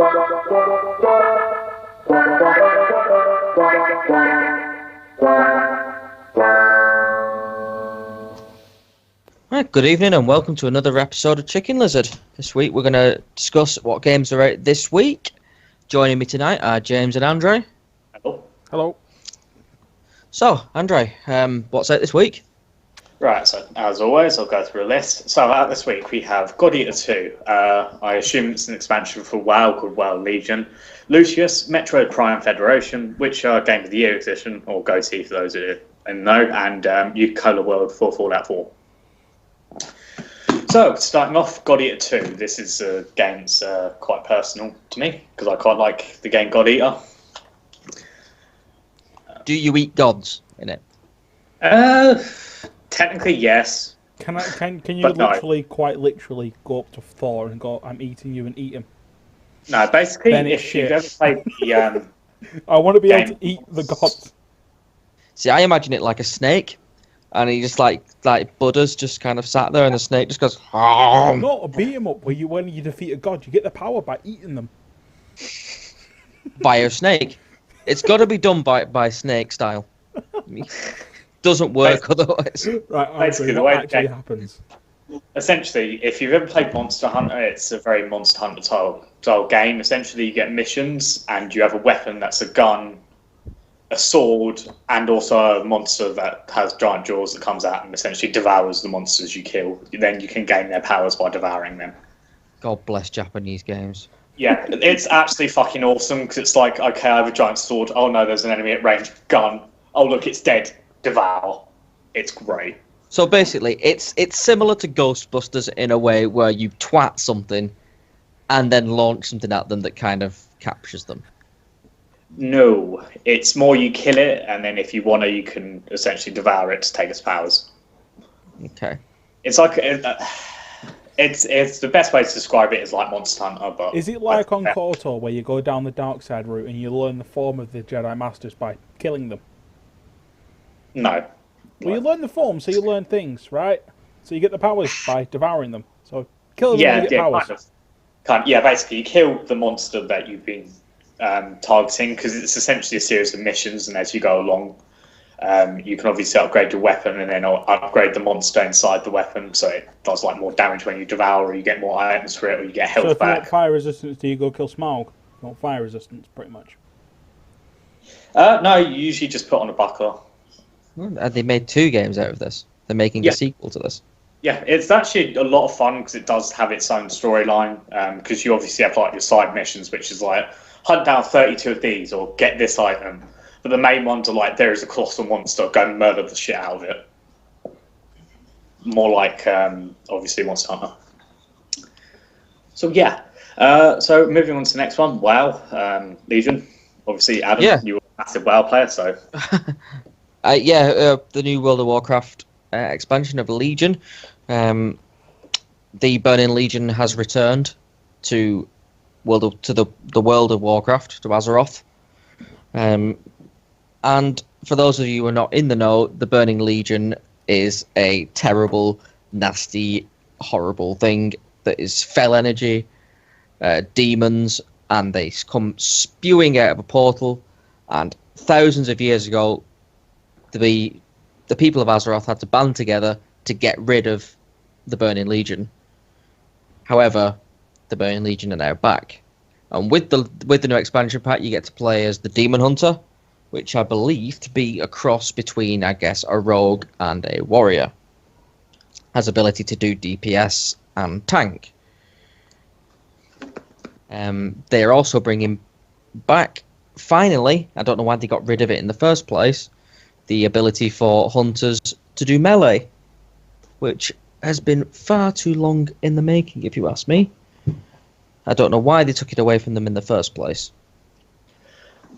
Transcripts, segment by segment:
Right, good evening and welcome to another episode of Chicken Lizard. This week we're going to discuss what games are out this week. Joining me tonight are James and Andre. Hello. Hello. So, Andre, what's out this week? Right, so as always, I'll go through a list. So out this week we have God Eater 2. I assume it's an expansion for WoW called WoW Legion. Lucius, Metroid Prime Federation, Witcher Game of the Year edition, or GOTY for those who know, and Eucolour World for Fallout 4. So, starting off, God Eater 2. This is a game that's quite personal to me, because I quite like the game God Eater. Do you eat gods in it? Technically, yes. Can you But no. quite literally go up to Thor and go, "I'm eating you," and eat him? No, basically, Then it's if you've shit. ever played the... I want to be able Game. to eat the gods. See, I imagine it like a snake, and he just like Buddha's just kind of sat there, and the snake just goes. Not a beat 'em up where when you defeat a god, you get the power by eating them. By a snake. It's got to be done by snake style. Doesn't work otherwise. Right, Basically, Andre, the what way the actually game- happens? Essentially, if you've ever played Monster Hunter, it's a very Monster Hunter style game. Essentially, you get missions, and you have a weapon that's a gun, a sword, and also a monster that has giant jaws that comes out and essentially devours the monsters you kill. Then you can gain their powers by devouring them. God bless Japanese games. Yeah, it's absolutely fucking awesome, because it's like, okay, I have a giant sword. Oh no, there's an enemy at range. Gun. Oh look, it's dead. Devour. It's great. So basically, it's similar to Ghostbusters in a way where you twat something and then launch something at them that kind of captures them. No, it's more you kill it, and then if you want to, you can essentially devour it to take its powers. Okay. It's like it's the best way to describe it is like Monster Hunter, but Is it like on KOTOR where you go down the dark side route and you learn the form of the Jedi Masters by killing them? No. Well, you learn the form, so you learn things, right? So you get the powers by devouring them. So kill them Yeah, and you get yeah, powers. yeah. Basically, you kill the monster that you've been targeting, because it's essentially a series of missions, and as you go along, you can obviously upgrade your weapon and then upgrade the monster inside the weapon, so it does like more damage when you devour, or you get more items for it, or you get health So if you want back. fire resistance, do you go kill Smaug? You want fire resistance, pretty much. No, you usually just put on a buckler. And they made 2 games out of this. They're making Yeah. a sequel to this. Yeah, it's actually a lot of fun, because it does have its own storyline, because you obviously have like your side missions, which is like hunt down 32 of these or get this item. But the main ones are like, there is a colossal monster, go and murder the shit out of it. More like, obviously, Monster Hunter. So, yeah. So, moving on to the next one. WoW, Legion. Obviously, Adam, Yeah. you were a massive WoW player, so... The new World of Warcraft expansion of Legion. The Burning Legion has returned to the world of Warcraft, to Azeroth. And for those of you who are not in the know, the Burning Legion is a terrible, nasty, horrible thing that is fell energy, demons, and they come spewing out of a portal. And thousands of years ago, the people of Azeroth had to band together to get rid of the Burning Legion. However, the Burning Legion are now back, and with the new expansion pack, you get to play as the Demon Hunter, which I believe to be a cross between, I guess, a rogue and a warrior. Has ability to do DPS and tank. They are also bringing back, finally, I don't know why they got rid of it in the first place, the ability for hunters to do melee, which has been far too long in the making, if you ask me. I don't know why they took it away from them in the first place.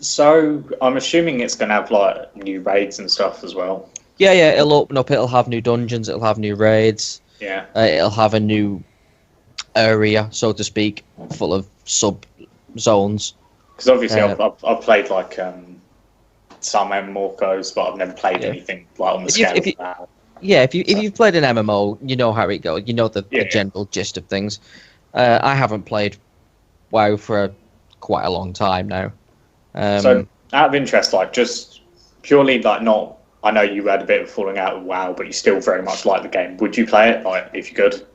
So, I'm assuming it's going to have, like, new raids and stuff as well. Yeah, it'll open up, it'll have new dungeons, it'll have new raids. Yeah. It'll have a new area, so to speak, full of sub-zones. Because obviously I've played, like, some MMORPGs, but I've never played anything, like, on the scale of that. Yeah, if you've played an MMO, you know how it goes. You know the general gist of things. I haven't played WoW for quite a long time now. So, out of interest, like just purely like not. I know you had a bit of falling out with WoW, but you still very much like the game. Would you play it, like if you could,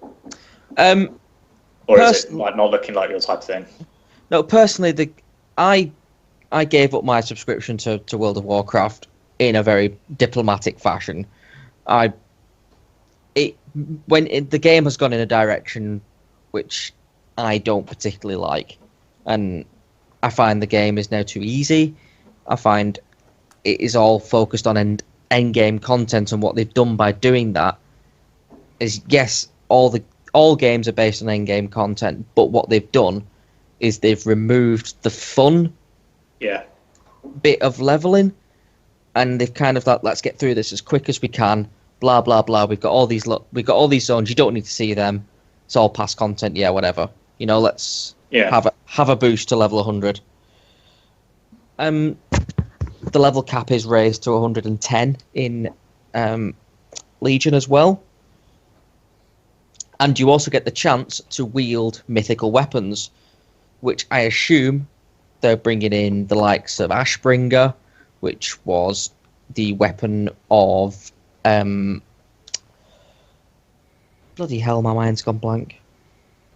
or is it like not looking like your type of thing? No, personally, I gave up my subscription to World of Warcraft in a very diplomatic fashion. The game has gone in a direction which I don't particularly like, and I find the game is now too easy. I find it is all focused on end game content, and what they've done by doing that is, yes, all games are based on end game content, but what they've done is they've removed the fun bit of leveling, and they've kind of like, let's get through this as quick as we can. Blah blah blah. We've got all these zones. You don't need to see them. It's all past content. Yeah, whatever. Let's have a boost to level 100. The level cap is raised to 110 in Legion as well, and you also get the chance to wield mythical weapons, which I assume they're bringing in the likes of Ashbringer, which was the weapon of bloody hell, my mind's gone blank.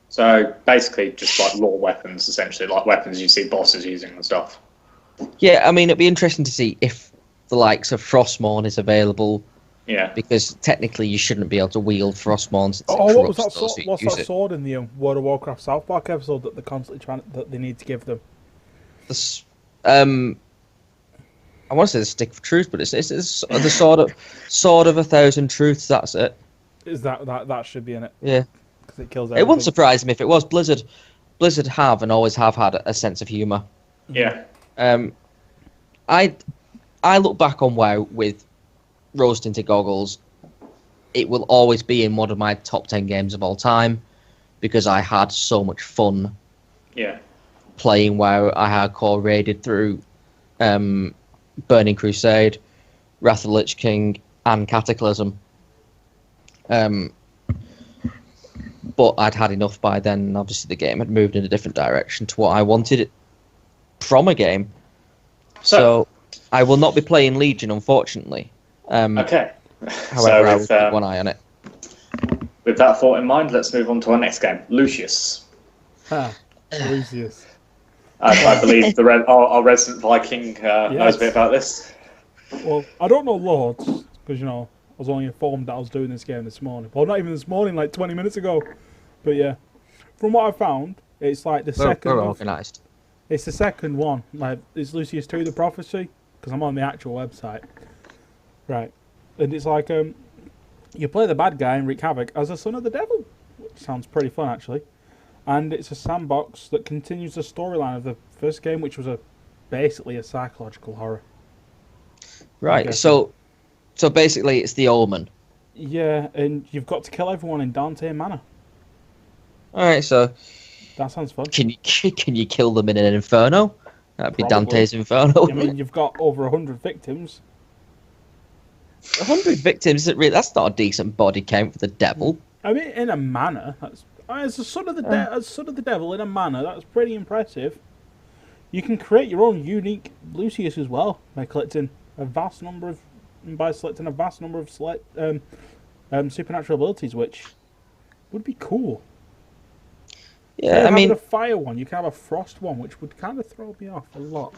So basically, just like lore weapons, essentially, like weapons you see bosses using and stuff. Yeah, I mean, it'd be interesting to see if the likes of Frostmourne is available. Yeah. Because technically, you shouldn't be able to wield Frostmourne. What was that sword? What's that sword in the World of Warcraft South Park episode that they're constantly that they need to give them? I want to say the Stick of Truth, but it's the sword of 1,000 truths. That's it. Is that should be in it? Yeah. Because it kills everything. It wouldn't surprise me if it was. Blizzard have and always have had a sense of humour. Yeah. I look back on WoW with rose-tinted goggles. It will always be in one of my top 10 games of all time because I had so much fun. Yeah. Playing WoW. I hardcore raided through Burning Crusade, Wrath of the Lich King, and Cataclysm. But I'd had enough by then, and obviously the game had moved in a different direction to what I wanted it from a game. So I will not be playing Legion, unfortunately. Okay. However, I will keep one eye on it. With that thought in mind, let's move on to our next game, Lucius. Lucius. I believe our resident Viking knows a bit about this. Well, I don't know loads, because, I was only informed that I was doing this game this morning. Well, not even this morning, like 20 minutes ago. But yeah, from what I found, it's like the second. We're organised. It's the second one. Like, it's Lucius 2, The Prophecy, because I'm on the actual website. Right. And it's like, you play the bad guy and wreak havoc as a son of the devil, which sounds pretty fun, actually. And it's a sandbox that continues the storyline of the first game, which was basically a psychological horror. Right, so basically it's the Omen. Yeah, and you've got to kill everyone in Dante Manor. Alright, so... That sounds fun. Can you kill them in an Inferno? That'd be Probably. Dante's Inferno. I mean, you've got over 100 victims. 100 victims, that's not a decent body count for the devil. I mean, in a manor, as a son of the devil in a manor, that's pretty impressive. You can create your own unique Lucius as well by selecting a vast number of supernatural abilities, which would be cool. Yeah, I mean, a fire one, you can have a frost one, which would kind of throw me off a lot.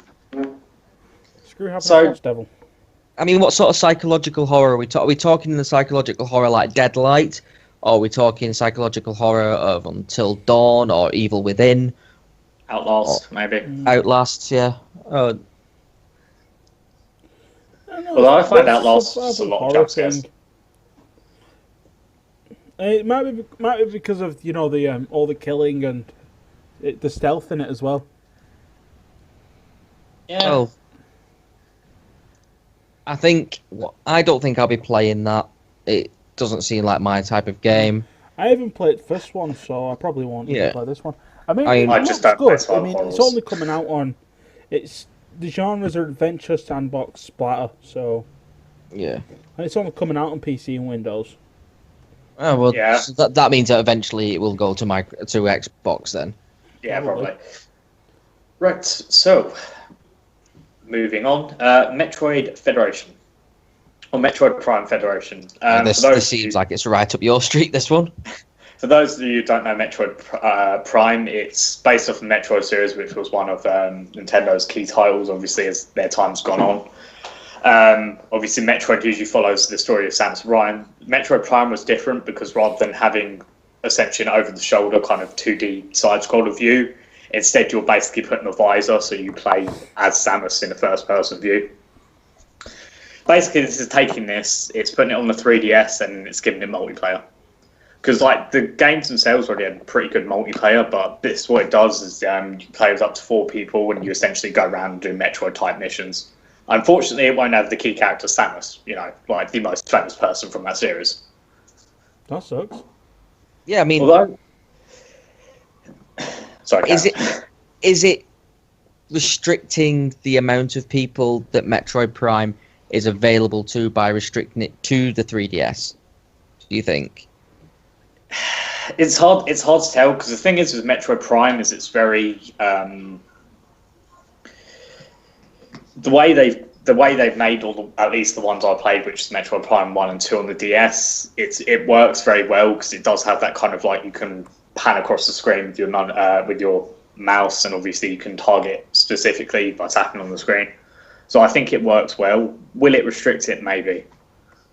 Screw having a frost devil. I mean, what sort of psychological horror are we talking? Are we talking in the psychological horror like Deadlight? Or are we talking psychological horror of Until Dawn or Evil Within? Outlast, maybe. Outlasts, yeah. Although I find Outlast a lot of jump scares. It might be because of the all the killing and the stealth in it as well. Yeah. Oh. I don't think I'll be playing that. It doesn't seem like my type of game. I haven't played the first one, so I probably won't play this one. I mean, I just don't play good. I mean, it's only coming out on. The genres are adventure, sandbox, splatter. So. Yeah. And it's only coming out on PC and Windows. Oh well, yeah. So that means that eventually it will go to Xbox then. Yeah, probably. Right, so moving on. Metroid Federation. Or Metroid Prime Federation. This seems like it's right up your street, this one. For those of you who don't know Metroid Prime, it's based off the Metroid series, which was one of Nintendo's key titles, obviously, as their time's gone on. Obviously, Metroid usually follows the story of Samus Aran. Metroid Prime was different because rather than having essentially an over-the-shoulder kind of 2D side-scroller view, instead you're basically putting a visor, so you play as Samus in a first-person view. Basically, this is taking this, it's putting it on the 3DS, and it's giving it multiplayer. Because like the games themselves already had pretty good multiplayer, but this what it does is you play with up to 4 people, and you essentially go around and do Metroid-type missions. Unfortunately, it won't have the key character Samus, like the most famous person from that series. That sucks. Yeah, I mean, Although, sorry, is it restricting the amount of people that Metroid Prime is available to by restricting it to the 3DS? Do you think? It's hard to tell, because the thing is with Metroid Prime is it's very the way they've made at least the ones I played, which is Metroid Prime 1 and 2 on the DS, it works very well because it does have that kind of like you can pan across the screen with your mouse, and obviously you can target specifically by tapping on the screen. So I think it works well. Will it restrict it? Maybe.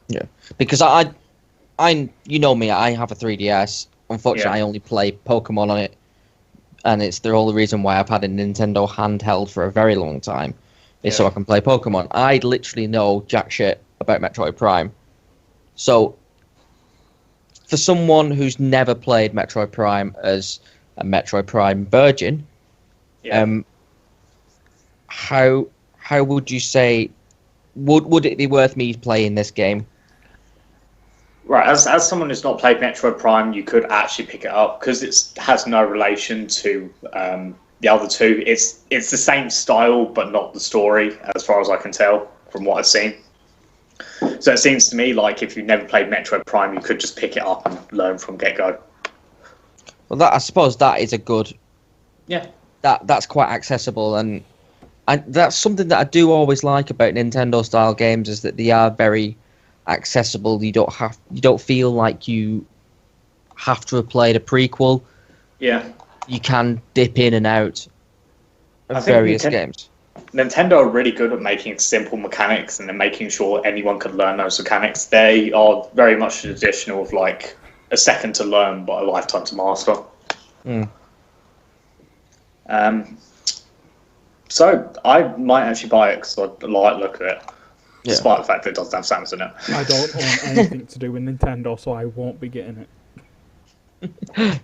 Yeah, because I you know me, I have a 3DS. Unfortunately, Yeah. I only play Pokemon on it, and it's the only reason why I've had a Nintendo handheld for a very long time, is so I can play Pokemon. I literally know jack shit about Metroid Prime. So, for someone who's never played Metroid Prime as a Metroid Prime virgin, how would you say, would it be worth me playing this game? Right, as someone who's not played Metroid Prime, you could actually pick it up because it has no relation to the other two. It's the same style, but not the story, as far as I can tell from what I've seen. So it seems to me like if you've never played Metroid Prime, you could just pick it up and learn from get-go. Well, I suppose that is a good. Yeah. That's quite accessible, and that's something that I do always like about Nintendo-style games, is that they are very accessible. You don't feel like you have to have played a prequel. Yeah. You can dip in and out of various games. Nintendo are really good at making simple mechanics and then making sure anyone can learn those mechanics. They are very much the tradition of like a second to learn but a lifetime to master. So I might actually buy it because I like the look of it. Despite the fact that it doesn't have Samus in it. I don't own anything to do with Nintendo, so I won't be getting it.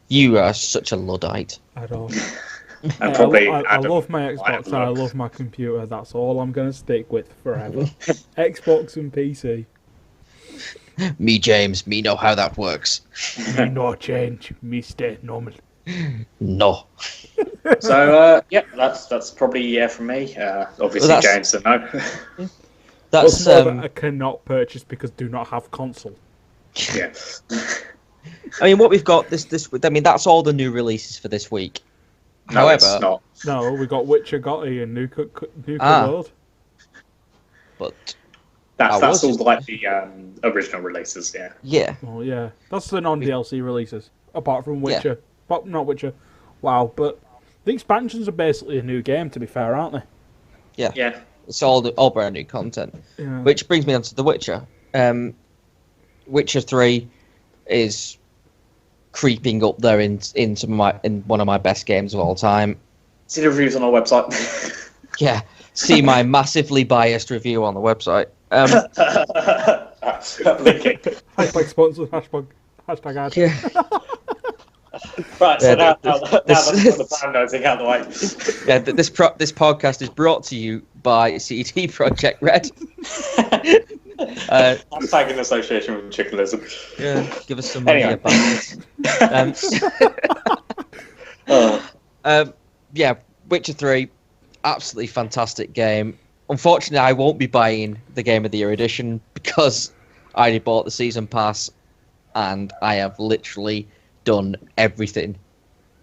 You are such a Luddite. I don't. And probably I love my Xbox and I love my computer. That's all I'm going to stick with forever. Xbox and PC. Me, James, me know how that works. Me no change. Me stay normal. No. So, that's probably from me. Obviously, James said no. That's I cannot purchase because do not have console. Yeah. I mean, what we've got I mean, that's all the new releases for this week. No, However, it's not. No, we got Witcher Gotti and Nuka World. But that's all like the original releases. Yeah. Yeah. Oh yeah, that's the non-DLC releases. Apart from Witcher, but not Witcher. Wow, but the expansions are basically a new game. To be fair, aren't they? Yeah. Yeah. It's all brand new content. Yeah. Which brings me on to The Witcher. Witcher 3 is creeping up there in one of my best games of all time. See the reviews on our website. Yeah. See my massively biased review on the website. Hashtag sponsored, hashtag ad. Yeah. Right, so now that's the brand nosing out the way. Yeah, this podcast is brought to you by CD Projekt Red. Hashtag in association with Chickenism. Yeah, give us some money about this. Yeah, Witcher 3, absolutely fantastic game. Unfortunately, I won't be buying the Game of the Year edition because I already bought the season pass, and I have literally done everything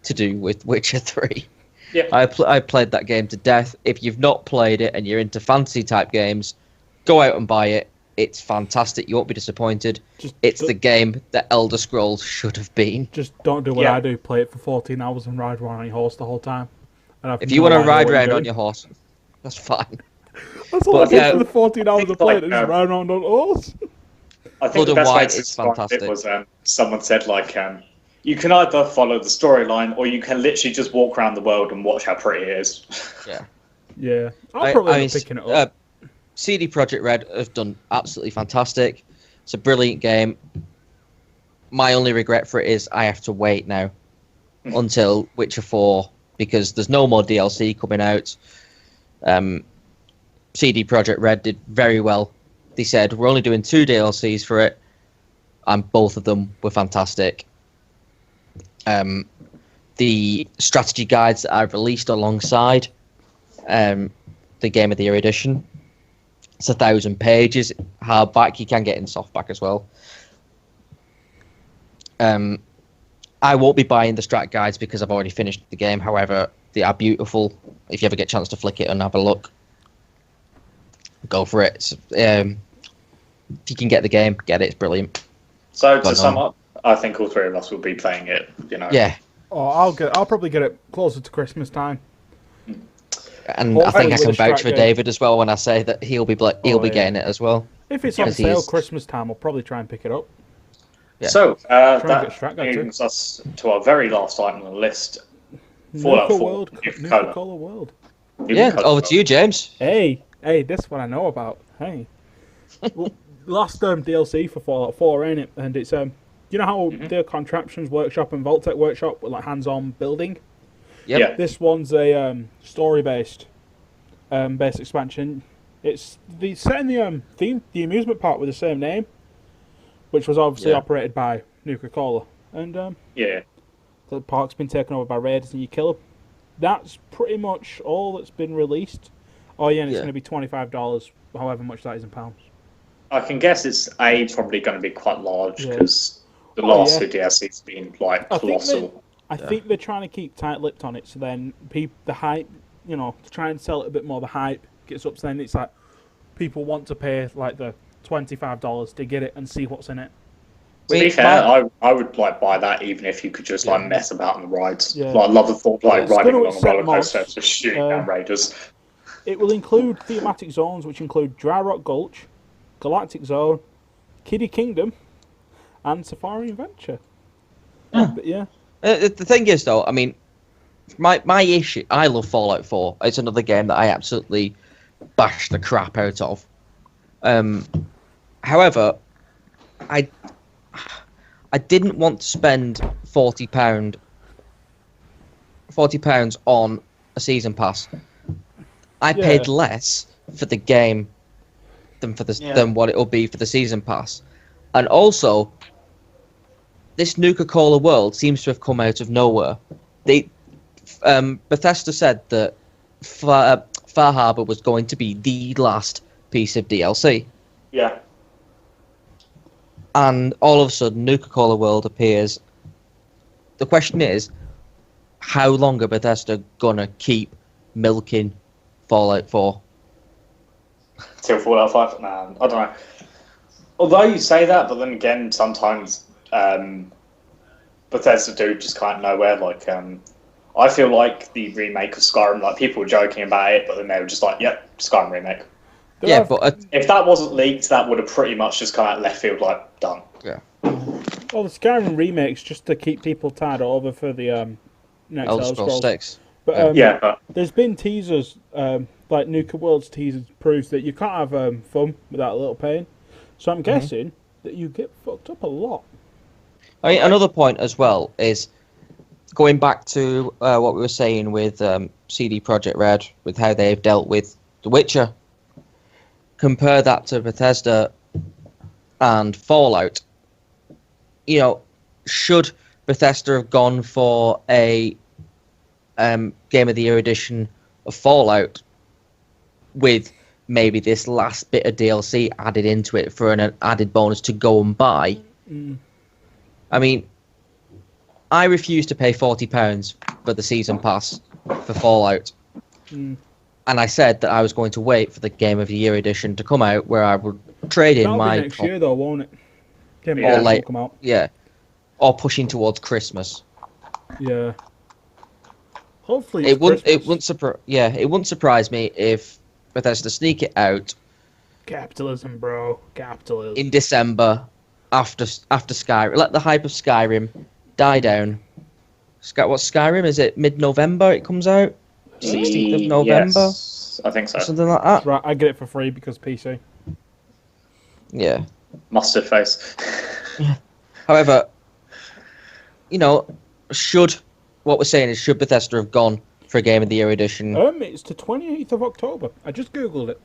to do with Witcher 3. Yeah. I played that game to death. If you've not played it and you're into fantasy type games, go out and buy it. It's fantastic. You won't be disappointed. It's the game that Elder Scrolls should have been. Just don't do what I do. Play it for 14 hours and ride around on your horse the whole time. If you want to ride around on your horse, that's fine. That's all I did for the 14 hours of playing. Just ride around on a horse. I think the best way to describe it was someone said you can either follow the storyline or you can literally just walk around the world and watch how pretty it is. Yeah. I'll probably end up picking it up. CD Projekt Red have done absolutely fantastic. It's a brilliant game. My only regret for it is I have to wait now until Witcher 4 because there's no more DLC coming out. CD Projekt Red did very well. They said, we're only doing 2 DLCs for it, and both of them were fantastic. The strategy guides that I've released alongside the Game of the Year edition, it's 1,000 pages, hardback. You can get in softback as well. I won't be buying the strat guides because I've already finished the game. However, they are beautiful. If you ever get a chance to flick it and have a look, go for it. If you can get the game, get it. It's brilliant. So to sum up, I think all 3 of us will be playing it. Yeah. Oh, I'll probably get it closer to Christmas time. And I think I can vouch for David as well when I say that he'll be getting it as well. If it's on sale Christmas time, I'll probably try and pick it up. Yeah. So that brings us to our very last item on the list. Nuka-Cola World. Over to you, James. Hey, this one I know about. Hey, last DLC for Fallout 4, ain't it? And it's you know how the Contraptions Workshop and Vault-Tec Workshop were like hands-on building. Yep. Yeah. This one's a story-based base expansion. It's set in the amusement park with the same name, which was obviously operated by Nuka-Cola. And the park's been taken over by raiders, and you kill them. That's pretty much all that's been released. Oh yeah, and it's going to be $25, however much that is in pounds. I can guess it's probably going to be quite large because the last 2 DLCs have been colossal. I think they're trying to keep tight-lipped on it, so then the hype, to try and sell it a bit more, the hype gets up, so then it's like people want to pay like the $25 to get it and see what's in it. To be fair, I would buy that even if you could just mess about on the rides. Yeah. I love the thought riding along a roller coaster just shooting down raiders. It will include thematic zones, which include Dry Rock Gulch, Galactic Zone, Kiddie Kingdom, and Safari Adventure. But the thing is, though, I mean, my issue, I love Fallout 4. It's another game that I absolutely bash the crap out of. However, I didn't want to spend £40 on a season pass. I paid less for the game than what it'll be for the season pass, and also this Nuka-Cola World seems to have come out of nowhere. Bethesda said that Far Harbor was going to be the last piece of DLC. Yeah. And all of a sudden, Nuka-Cola World appears. The question is, how long are Bethesda gonna keep milking Fallout 4? Till Fallout 5? Nah, I don't know. Although you say that, but then again, sometimes Bethesda do just kind of nowhere. I feel like the remake of Skyrim, people were joking about it, but then they were just like, yep, Skyrim remake. But if that wasn't leaked, that would have pretty much just come out left field, done. Yeah. Well, the Skyrim remake's just to keep people tied over for the next Elder Scrolls 6. But there's been teasers, like Nuka World's teasers proves that you can't have fun without a little pain. So I'm guessing that you get fucked up a lot. I mean, another point as well is going back to what we were saying with CD Projekt Red, with how they've dealt with The Witcher. Compare that to Bethesda and Fallout. Should Bethesda have gone for a Game of the Year edition of Fallout with maybe this last bit of DLC added into it for an added bonus to go and buy? I mean, I refuse to pay £40 for the season pass for Fallout. Mm. And I said that I was going to wait for the Game of the Year edition to come out, where I would trade in That'll my be next year, though, won't it? Game of Yeah. the Year late, will come out. yeah, or pushing towards Christmas. Yeah. Hopefully, It wouldn't. Christmas. It wouldn't surprise me if Bethesda sneak it out Capitalism, bro. Capitalism. in December after Skyrim. Let the hype of Skyrim die down. What's Skyrim? Is it mid-November? It comes out. 16th of November. Yes, I think so. Something like that. Right, I get it for free because PC. Yeah. Mustard face. However, what we're saying is, should Bethesda have gone for a Game of the Year edition? It's the 28th of October. I just googled it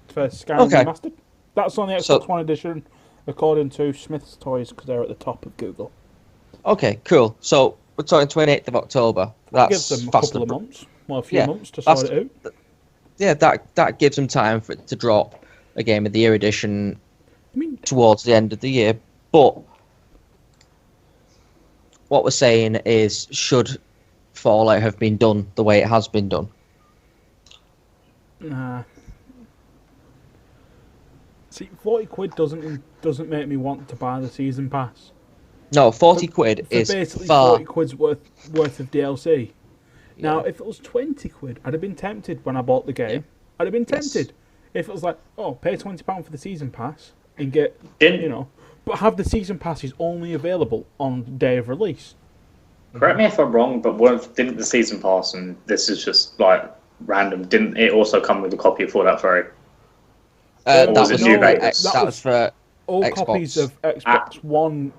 for Skyrim Okay. Remastered. That's on the Xbox One edition, according to Smith's Toys, because they're at the top of Google. Okay, cool. So we're talking 28th of October. That gives them a couple of months. Well, a few months to sort it out. Yeah, that gives them time for it to drop a Game of the Year edition I mean, towards the end of the year. But what we're saying is, should Fallout have been done the way it has been done? nah. See, 40 quid doesn't make me want to buy the season pass. No, 40 quid For is basically far. 40 quid's worth of DLC. Now, Yeah. if it was 20 quid, I'd have been tempted when I bought the game. Yeah. I'd have been Yes. tempted. If it was like, oh, pay £20 for the season pass and get, Didn't- but have the season passes only available on day of release. Correct me if I'm wrong, but didn't the season pass, and this is just like random, didn't it also come with a copy of Fallout 3? That was was it New for Vegas? that was for All Xbox. copies of Xbox One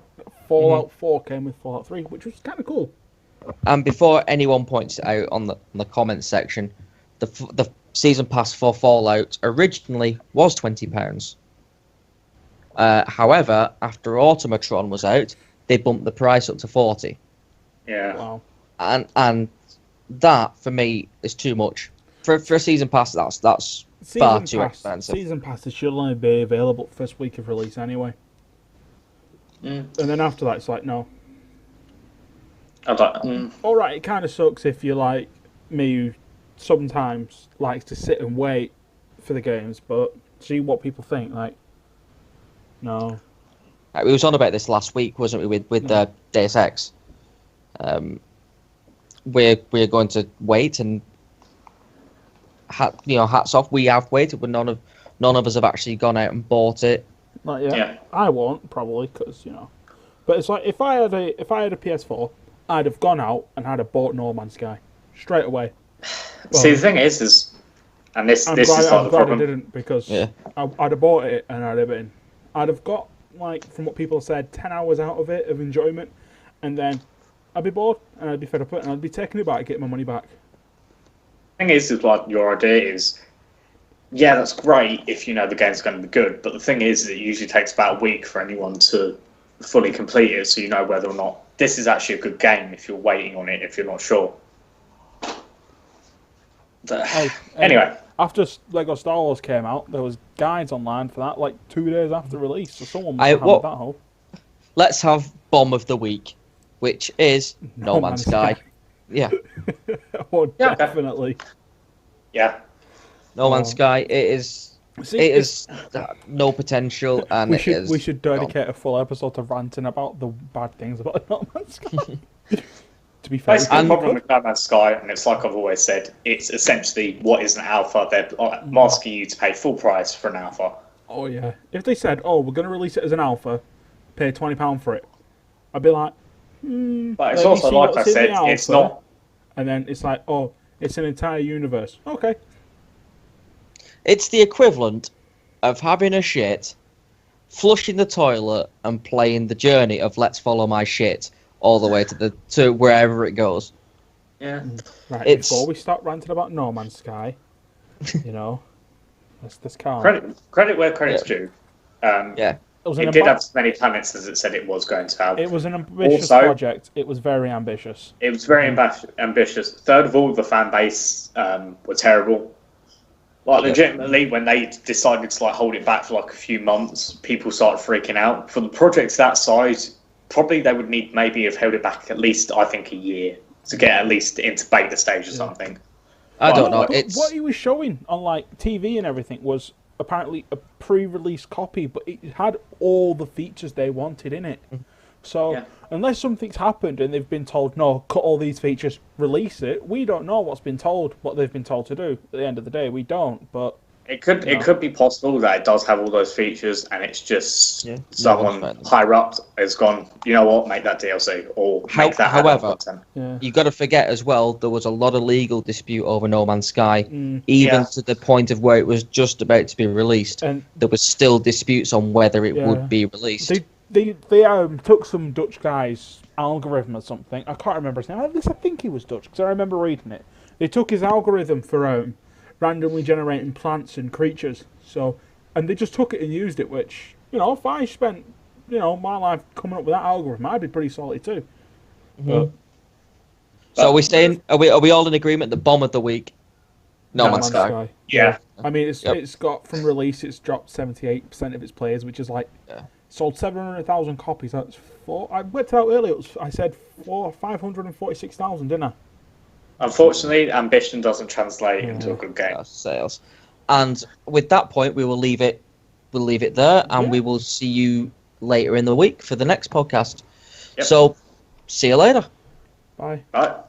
Fallout 4 came with Fallout 3, which was kind of cool. And before anyone points it out on the comments section, the season pass for Fallout originally was £20. However, after Automatron was out, they bumped the price up to 40. Yeah. Wow. And that for me is too much for a season pass. That's far too expensive. Season passes should only be available first week of release anyway. And then after that, it's like, no. All right, it kind of sucks if you're like me, who sometimes likes to sit and wait for the games, but see what people think. Like, no. We was on about this last week, wasn't we, with Deus Ex? We're going to wait, and hats off. We have waited, but none of us have actually gone out and bought it. Not yet. Yeah. I won't probably because But it's like if I had a PS4, I'd have gone out and I'd have bought No Man's Sky straight away. See, the thing is, and this I'm is glad, like I'm the glad I problem. didn't because Yeah. I'd have bought it and I'd have got, like, from what people said, 10 hours out of it of enjoyment, and then I'd be bored and I'd be fed up with it and I'd be taking it back, getting my money back. The thing is like your idea is, yeah, that's great if you know the game's going to be good, but the thing is, it usually takes about a week for anyone to fully complete it, so you know whether or not this is actually a good game if you're waiting on it, if you're not sure. Anyway. After Lego Star Wars came out, there was guides online for that, like 2 days after release, so someone must have hammered that hole. Let's have bomb of the week, which is No Man's Sky. Yeah, Oh, definitely. Yeah. No Man's Sky. It is no potential, and we should dedicate a full episode to ranting about the bad things about No Man's Sky. To be fair, Basically, the problem with No Man's Sky, and it's like I've always said, it's essentially what is an alpha. They're asking you to pay full price for an alpha. oh yeah. If they said, "Oh, we're going to release it as an alpha, pay £20 for it," I'd be like, But it's Let me also, see like what's I in said, the it's alpha. not. and then it's like, "Oh, it's an entire universe." Okay. It's the equivalent of having a shit, flushing the toilet, and playing the journey of Let's Follow My Shit all the way to wherever it goes. Yeah. Right. It's- Before we start ranting about No Man's Sky, let's calm. Credit where credit's due. Yeah. It It did have as many planets as it said it was going to have. It was an ambitious Also- project. It was very ambitious. It was very ambitious. Third of all, the fan base were terrible. Like, legitimately, when they decided to hold it back for a few months, people started freaking out. For the projects that size, probably they would need maybe have held it back at least, I think, a year to get at least into beta stage or something. I don't know. But It's what he was showing on like TV and everything was apparently a pre-release copy, but it had all the features they wanted in it. So unless something's happened and they've been told, no, cut all these features, release it, we don't know what they've been told to do. At the end of the day, we don't. But it could be possible that it does have all those features, and it's just someone higher up has gone, you know what, make that DLC or make that however, content. You got to forget as well, there was a lot of legal dispute over No Man's Sky, even to the point of where it was just about to be released. And there was still disputes on whether it would be released. They took some Dutch guy's algorithm or something. I can't remember his name. At least I think he was Dutch because I remember reading it. They took his algorithm for randomly generating plants and creatures. And they just took it and used it. Which, if I spent my life coming up with that algorithm, I'd be pretty salty too. So are we staying? Are we all in agreement? The bomb of the week, No Man's Sky. Yeah. I mean, it's got from release, it's dropped 78% of its players, which is like. Sold 700,000 copies. That's I worked out earlier. I said 546,000, didn't I? Unfortunately, ambition doesn't translate into a good game. Sales. And with that point, we will leave it. We'll leave it there, and we will see you later in the week for the next podcast. So, see you later. Bye. Bye.